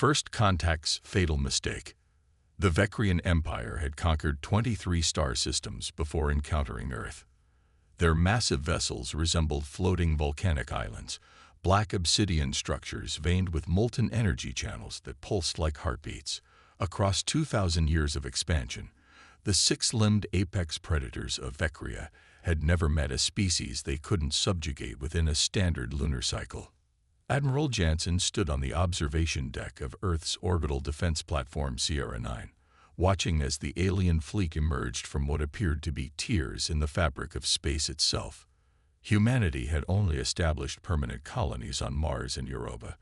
First Contact's fatal mistake. The Vectrian Empire had conquered 23 star systems before encountering Earth. Their massive vessels resembled floating volcanic islands, black obsidian structures veined with molten energy channels that pulsed like heartbeats. Across 2,000 years of expansion, the six-limbed apex predators of Vectria had never met a species they couldn't subjugate within a standard lunar cycle. Admiral Jansen stood on the observation deck of Earth's orbital defense platform Sierra 9, watching as the alien fleet emerged from what appeared to be tears in the fabric of space itself. Humanity had only established permanent colonies on Mars and Europa,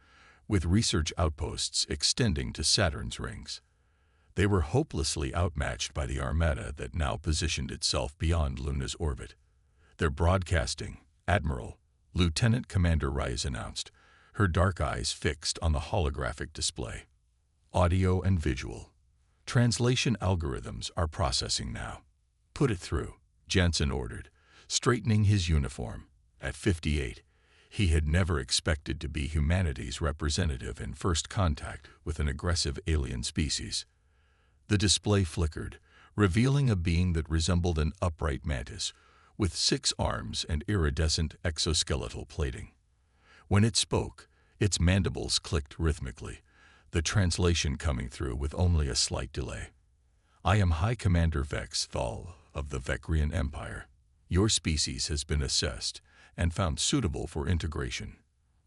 with research outposts extending to Saturn's rings. They were hopelessly outmatched by the armada that now positioned itself beyond Luna's orbit. Their broadcasting, Admiral, Lieutenant Commander Rice announced, her dark eyes fixed on the holographic display. Audio and visual. Translation algorithms are processing now. Put it through, Jansen ordered, straightening his uniform. At 58, he had never expected to be humanity's representative in first contact with an aggressive alien species. The display flickered, revealing a being that resembled an upright mantis, with 6 arms and iridescent exoskeletal plating. When it spoke, its mandibles clicked rhythmically, the translation coming through with only a slight delay. I am High Commander Vex Thal of the Vectrian Empire. Your species has been assessed and found suitable for integration.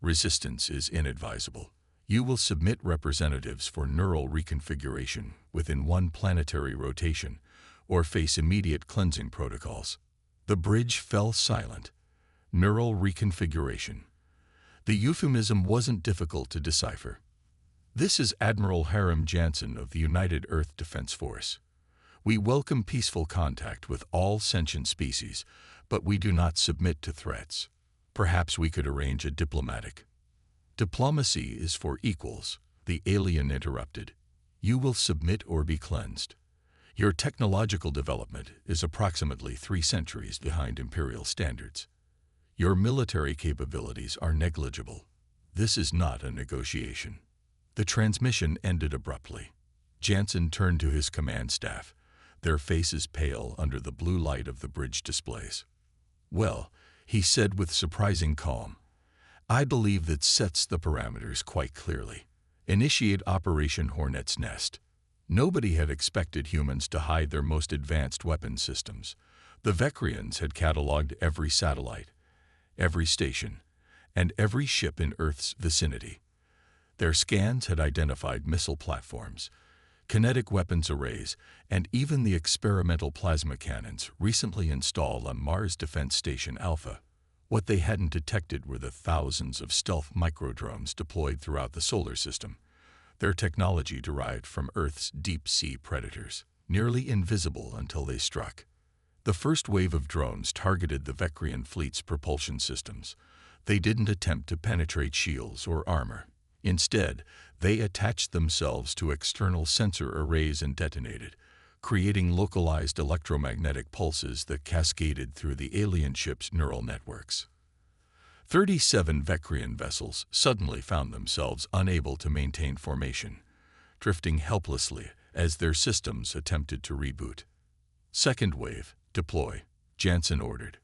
Resistance is inadvisable. You will submit representatives for neural reconfiguration within 1 planetary rotation or face immediate cleansing protocols. The bridge fell silent. Neural reconfiguration. The euphemism wasn't difficult to decipher. This is Admiral Hiram Jansen of the United Earth Defense Force. We welcome peaceful contact with all sentient species, but we do not submit to threats. Perhaps we could arrange a diplomatic. Diplomacy is for equals, the alien interrupted. You will submit or be cleansed. Your technological development is approximately 3 centuries behind imperial standards. Your military capabilities are negligible. This is not a negotiation. The transmission ended abruptly. Jansen turned to his command staff, their faces pale under the blue light of the bridge displays. Well, he said with surprising calm, I believe that sets the parameters quite clearly. Initiate Operation Hornet's Nest. Nobody had expected humans to hide their most advanced weapon systems. The Vectrians had cataloged every satellite, every station, and every ship in Earth's vicinity. Their scans had identified missile platforms, kinetic weapons arrays, and even the experimental plasma cannons recently installed on Mars Defense Station Alpha. What they hadn't detected were the thousands of stealth microdrones deployed throughout the solar system, their technology derived from Earth's deep-sea predators, nearly invisible until they struck. The first wave of drones targeted the Vectrian fleet's propulsion systems. They didn't attempt to penetrate shields or armor. Instead, they attached themselves to external sensor arrays and detonated, creating localized electromagnetic pulses that cascaded through the alien ship's neural networks. 37 Vectrian vessels suddenly found themselves unable to maintain formation, drifting helplessly as their systems attempted to reboot. Second wave, deploy, Jansen ordered.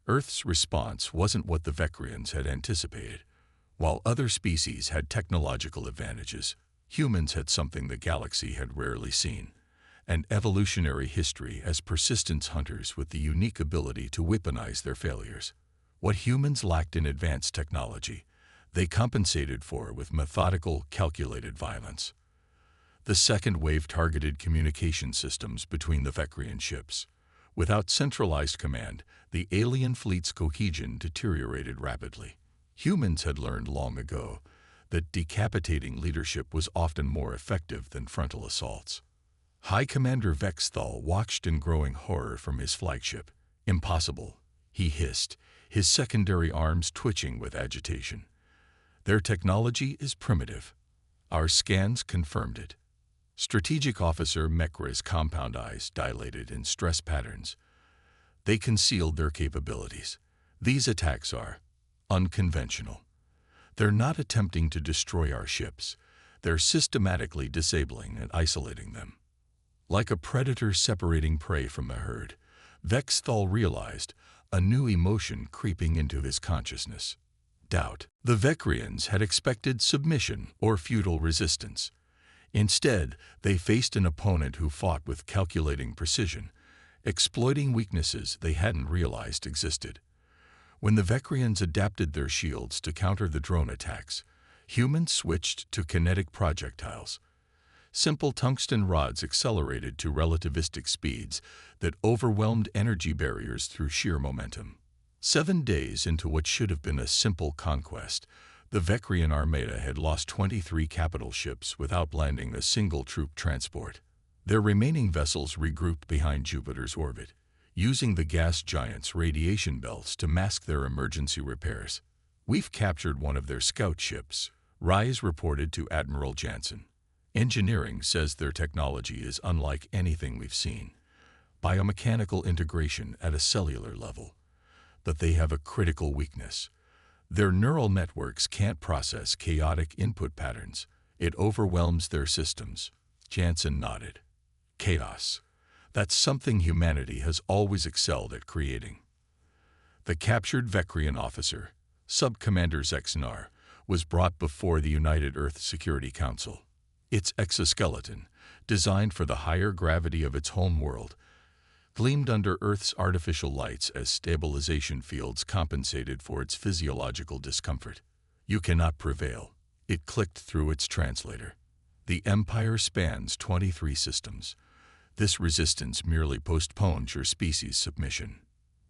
Earth's response wasn't what the Vectrians had anticipated. While other species had technological advantages, humans had something the galaxy had rarely seen: an evolutionary history as persistence hunters with the unique ability to weaponize their failures. What humans lacked in advanced technology, they compensated for with methodical, calculated violence. The second wave targeted communication systems between the Vectrian ships. Without centralized command, the alien fleet's cohesion deteriorated rapidly. Humans had learned long ago that decapitating leadership was often more effective than frontal assaults. High Commander Vex Thal watched in growing horror from his flagship. Impossible, he hissed, his secondary arms twitching with agitation. Their technology is primitive. Our scans confirmed it. Strategic Officer Mekra's compound eyes dilated in stress patterns. They concealed their capabilities. These attacks are unconventional. They're not attempting to destroy our ships. they're systematically disabling and isolating them. Like a predator separating prey from a herd, Vexthal realized a new emotion creeping into his consciousness: doubt. The Vecreans had expected submission or futile resistance. Instead, they faced an opponent who fought with calculating precision, exploiting weaknesses they hadn't realized existed. When the Vecreans adapted their shields to counter the drone attacks, humans switched to kinetic projectiles. Simple tungsten rods accelerated to relativistic speeds that overwhelmed energy barriers through sheer momentum. 7 days into what should have been a simple conquest, the Vecrean armada had lost 23 capital ships without landing a single troop transport. Their remaining vessels regrouped behind Jupiter's orbit, using the gas giant's radiation belts to mask their emergency repairs. "We've captured one of their scout ships," Rise reported to Admiral Jansen. "Engineering says their technology is unlike anything we've seen. Biomechanical integration at a cellular level. But they have a critical weakness. Their neural networks can't process chaotic input patterns. It overwhelms their systems." Jansen nodded. "Chaos. That's something humanity has always excelled at creating." The captured Vecrean officer, Sub-Commander Zexnar, was brought before the United Earth Security Council. Its exoskeleton, designed for the higher gravity of its home world, gleamed under Earth's artificial lights as stabilization fields compensated for its physiological discomfort. "You cannot prevail," it clicked through its translator. "The Empire spans 23 systems. This resistance merely postpones your species' submission."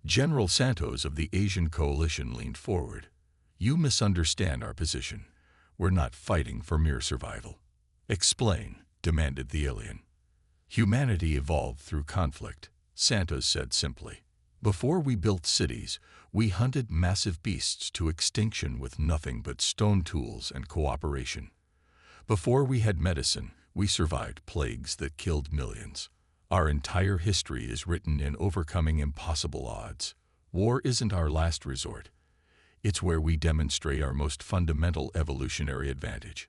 General Santos of the Asian Coalition leaned forward. "You misunderstand our position. We're not fighting for mere survival." "Explain," demanded the alien. "Humanity evolved through conflict," Santos said simply. "Before we built cities, we hunted massive beasts to extinction with nothing but stone tools and cooperation. Before we had medicine, we survived plagues that killed millions. Our entire history is written in overcoming impossible odds. War isn't our last resort. It's where we demonstrate our most fundamental evolutionary advantage: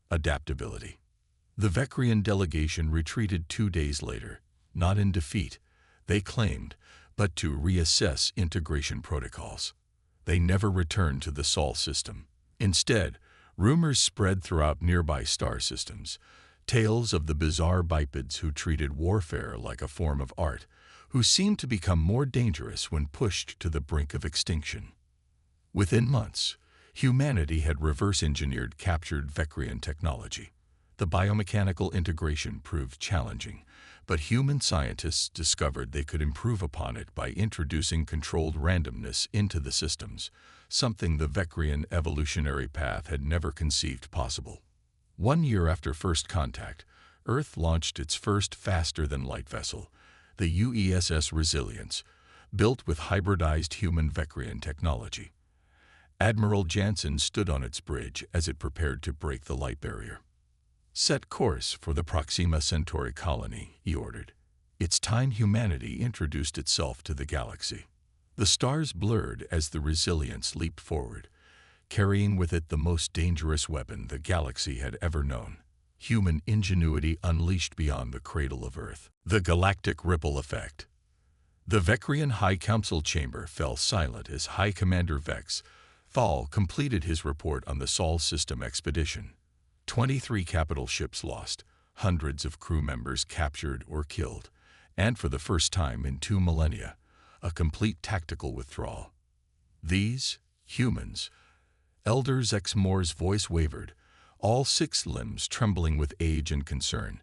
adaptability." The Vecrean delegation retreated 2 days later, not in defeat, they claimed, but to reassess integration protocols. They never returned to the Sol system. Instead, rumors spread throughout nearby star systems, tales of the bizarre bipeds who treated warfare like a form of art, who seemed to become more dangerous when pushed to the brink of extinction. Within months, humanity had reverse-engineered captured Vecrean technology. The biomechanical integration proved challenging, but human scientists discovered they could improve upon it by introducing controlled randomness into the systems, something the Vecrean evolutionary path had never conceived possible. 1 year after first contact, Earth launched its first faster-than-light vessel, the UESS Resilience, built with hybridized human Vecrean technology. Admiral Jansen stood on its bridge as it prepared to break the light barrier. "Set course for the Proxima Centauri colony," he ordered. "It's time humanity introduced itself to the galaxy." The stars blurred as the Resilience leaped forward, carrying with it the most dangerous weapon the galaxy had ever known: human ingenuity unleashed beyond the cradle of Earth. The Galactic Ripple Effect. The Vecrean High Council chamber fell silent as High Commander Vex Thal completed his report on the Sol system expedition. 23 capital ships lost, hundreds of crew members captured or killed, and for the first time in 2 millennia, a complete tactical withdrawal. "These humans," Elder Zexmore's voice wavered, all 6 limbs trembling with age and concern.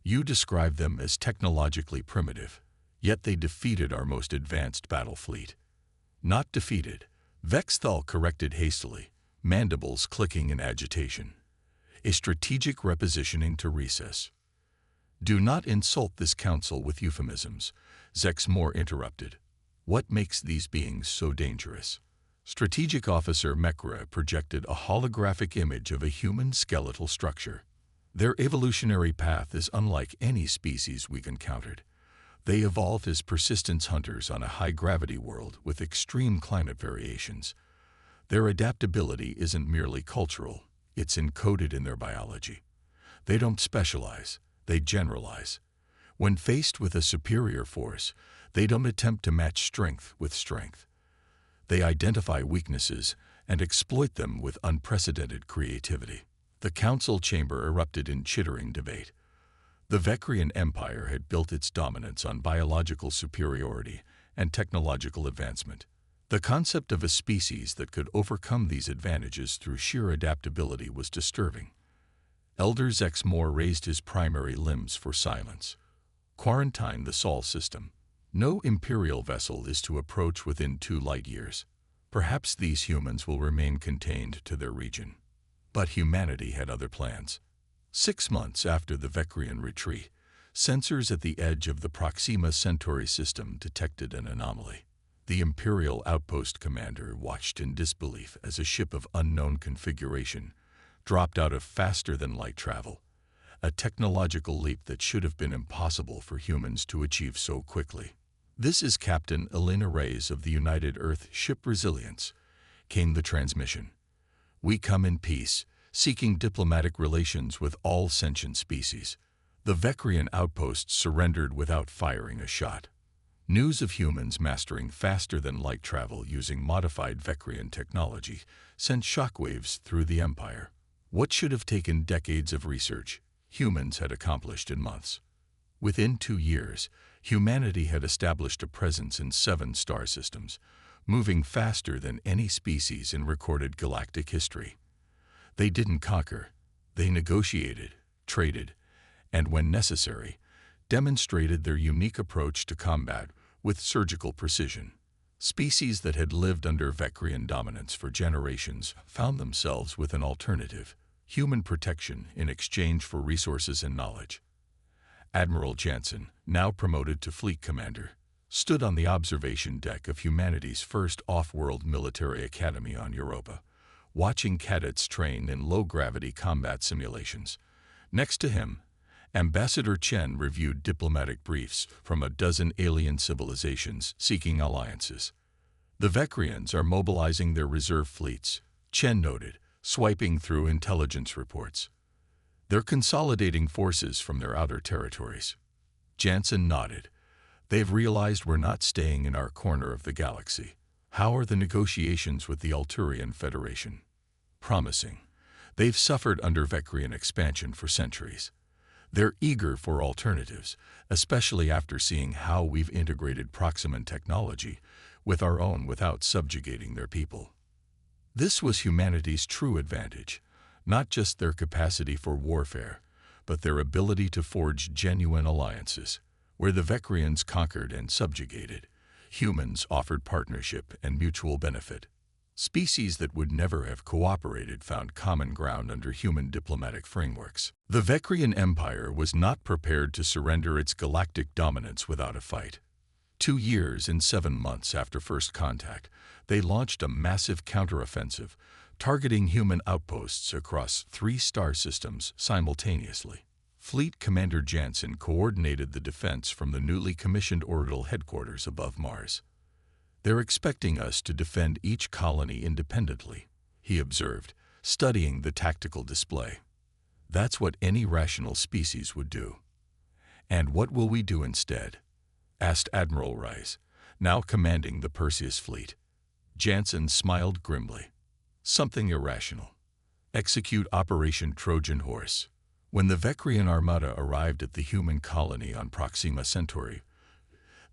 "You describe them as technologically primitive, yet they defeated our most advanced battle fleet." "Not defeated," Vexthal corrected hastily, mandibles clicking in agitation. "A strategic repositioning to recess." "Do not insult this council with euphemisms," Zexmore interrupted. "What makes these beings so dangerous?" Strategic Officer Mekra projected a holographic image of a human skeletal structure. "Their evolutionary path is unlike any species we've encountered. They evolved as persistence hunters on a high-gravity world with extreme climate variations. Their adaptability isn't merely cultural, it's encoded in their biology. They don't specialize, they generalize. When faced with a superior force, they don't attempt to match strength with strength. They identify weaknesses and exploit them with unprecedented creativity. The council chamber erupted in chittering debate. The Vecrean Empire had built its dominance on biological superiority and technological advancement. The concept of a species that could overcome these advantages through sheer adaptability was disturbing. Elder Zexmore raised his primary limbs for silence. Quarantine the Sol system. No Imperial vessel is to approach within 2 light years. Perhaps these humans will remain contained to their region. But humanity had other plans. 6 months after the Vecrean retreat, sensors at the edge of the Proxima Centauri system detected an anomaly. The Imperial outpost commander watched in disbelief as a ship of unknown configuration dropped out of faster-than-light travel, a technological leap that should have been impossible for humans to achieve so quickly. "This is Captain Elena Reyes of the United Earth Ship Resilience," came the transmission. "We come in peace, seeking diplomatic relations with all sentient species." The Vecrean outpost surrendered without firing a shot. News of humans mastering faster-than-light travel using modified Vecrean technology sent shockwaves through the Empire. What should have taken decades of research, humans had accomplished in months. Within 2 years, humanity had established a presence in 7 star systems, moving faster than any species in recorded galactic history. They didn't conquer, they negotiated, traded, and when necessary, demonstrated their unique approach to combat with surgical precision. Species that had lived under Vecrean dominance for generations found themselves with an alternative: human protection in exchange for resources and knowledge. Admiral Jansen, now promoted to fleet commander, stood on the observation deck of humanity's first off-world military academy on Europa, watching cadets train in low-gravity combat simulations. Next to him, Ambassador Chen reviewed diplomatic briefs from a dozen alien civilizations seeking alliances. "The Vecreans are mobilizing their reserve fleets," Chen noted, swiping through intelligence reports. "They're consolidating forces from their outer territories." Jansen nodded. "They've realized we're not staying in our corner of the galaxy. How are the negotiations with the Alturian Federation?" "Promising. They've suffered under Vecrean expansion for centuries. They're eager for alternatives, especially after seeing how we've integrated Proximan technology with our own without subjugating their people." This was humanity's true advantage, not just their capacity for warfare, but their ability to forge genuine alliances. Where the Vecreans conquered and subjugated, humans offered partnership and mutual benefit. Species that would never have cooperated found common ground under human diplomatic frameworks. The Vecrean Empire was not prepared to surrender its galactic dominance without a fight. 2 years and 7 months after first contact, they launched a massive counteroffensive, targeting human outposts across 3 star systems simultaneously. Fleet Commander Jansen coordinated the defense from the newly commissioned orbital headquarters above Mars. "They're expecting us to defend each colony independently," he observed, studying the tactical display. "That's what any rational species would do." "And what will we do instead?" asked Admiral Reyes, now commanding the Perseus fleet. Jansen smiled grimly. "Something irrational. Execute Operation Trojan Horse." When the Vecrean armada arrived at the human colony on Proxima Centauri,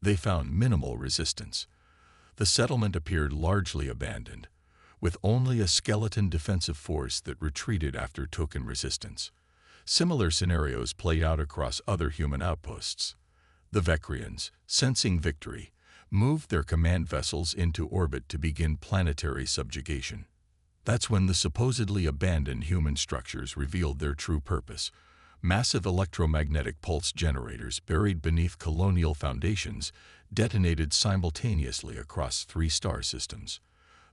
they found minimal resistance. The settlement appeared largely abandoned, with only a skeleton defensive force that retreated after token resistance. Similar scenarios played out across other human outposts. The Vecreans, sensing victory, moved their command vessels into orbit to begin planetary subjugation. That's when the supposedly abandoned human structures revealed their true purpose: massive electromagnetic pulse generators buried beneath colonial foundations detonated simultaneously across 3 star systems.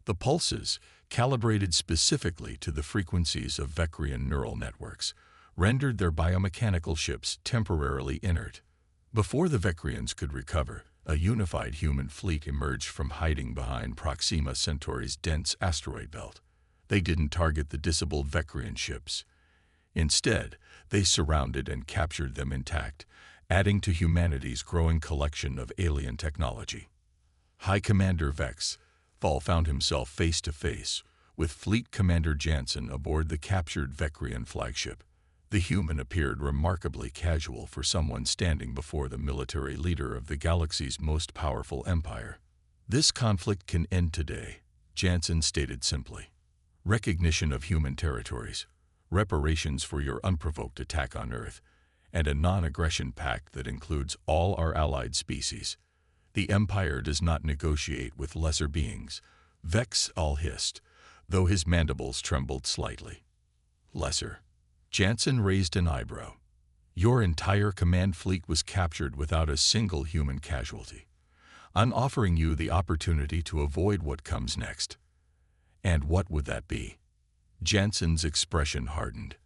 The pulses, calibrated specifically to the frequencies of Vecrean neural networks, rendered their biomechanical ships temporarily inert. Before the Vecreans could recover, a unified human fleet emerged from hiding behind Proxima Centauri's dense asteroid belt. They didn't target the disabled Vecrean ships. Instead, they surrounded and captured them intact, adding to humanity's growing collection of alien technology. High Commander Vex Fall found himself face to face with Fleet Commander Jansen aboard the captured Vecrean flagship. The human appeared remarkably casual for someone standing before the military leader of the galaxy's most powerful empire. "This conflict can end today," Jansen stated simply. "Recognition of human territories, reparations for your unprovoked attack on Earth, and a non-aggression pact that includes all our allied species. The Empire does not negotiate with lesser beings," Vex All hissed, though his mandibles trembled slightly. "Lesser?" Jansen raised an eyebrow. "Your entire command fleet was captured without a single human casualty. I'm offering you the opportunity to avoid what comes next." "And what would that be?" Jansen's expression hardened.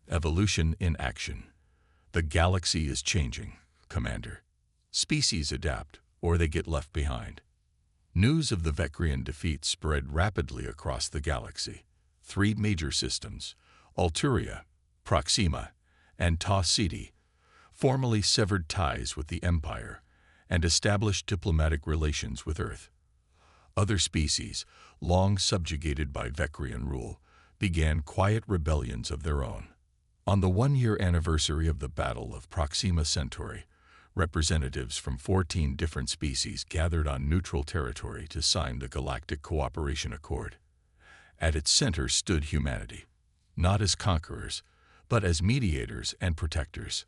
"Evolution in action. The galaxy is changing, Commander. Species adapt, or they get left behind." News of the Vecrean defeat spread rapidly across the galaxy. 3 major systems, Alturia, Proxima, and Tau Ceti, formally severed ties with the Empire and established diplomatic relations with Earth. Other species, long subjugated by Vecrean rule, began quiet rebellions of their own. On the 1-year anniversary of the Battle of Proxima Centauri, representatives from 14 different species gathered on neutral territory to sign the Galactic Cooperation Accord. At its center stood humanity, not as conquerors, but as mediators and protectors.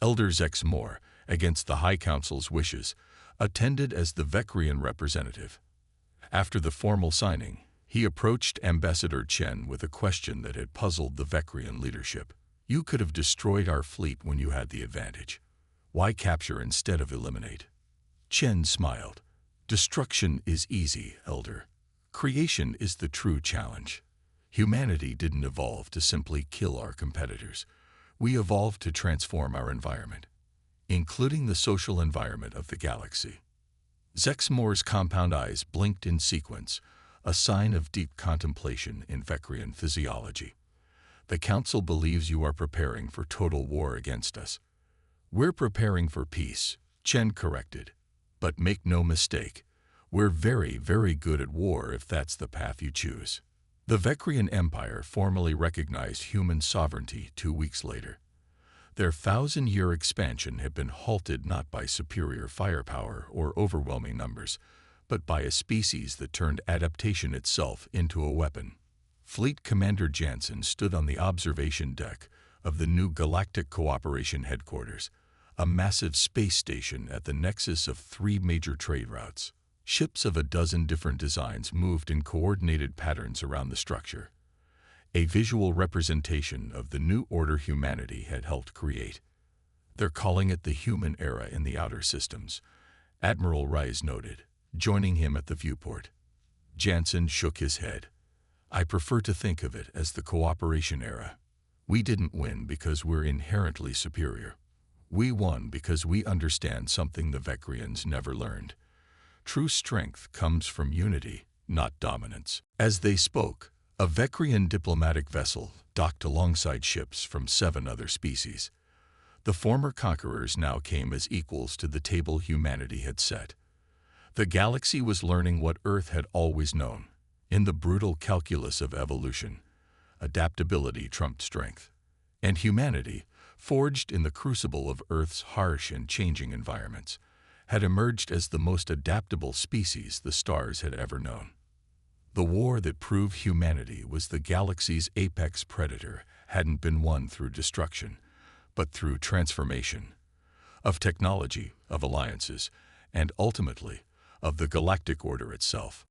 Elder Zex Moore, against the High Council's wishes, attended as the Vecrean representative. After the formal signing, he approached Ambassador Chen with a question that had puzzled the Vecrean leadership. "You could have destroyed our fleet when you had the advantage. Why capture instead of eliminate?" Chen smiled. "Destruction is easy, Elder. Creation is the true challenge. Humanity didn't evolve to simply kill our competitors. We evolved to transform our environment, including the social environment of the galaxy." Zex Moore's compound eyes blinked in sequence, a sign of deep contemplation in Vecrean physiology. "The Council believes you are preparing for total war against us." "We're preparing for peace," Chen corrected. "But make no mistake, we're very, very good at war if that's the path you choose." The Vecrean Empire formally recognized human sovereignty 2 weeks later. Their 1,000-year expansion had been halted not by superior firepower or overwhelming numbers, but by a species that turned adaptation itself into a weapon. Fleet Commander Jansen stood on the observation deck of the new Galactic Cooperation Headquarters, a massive space station at the nexus of 3 major trade routes. Ships of a dozen different designs moved in coordinated patterns around the structure, a visual representation of the new order humanity had helped create. "They're calling it the human era in the outer systems," Admiral Rice noted, joining him at the viewport. Jansen shook his head. "I prefer to think of it as the cooperation era. We didn't win because we're inherently superior. We won because we understand something the Vecreans never learned. True strength comes from unity, not dominance." As they spoke, a Vecrean diplomatic vessel docked alongside ships from 7 other species. The former conquerors now came as equals to the table humanity had set. The galaxy was learning what Earth had always known. In the brutal calculus of evolution, adaptability trumped strength. And humanity, forged in the crucible of Earth's harsh and changing environments, had emerged as the most adaptable species the stars had ever known. The war that proved humanity was the galaxy's apex predator hadn't been won through destruction, but through transformation. Of technology, of alliances, and ultimately, of the galactic order itself.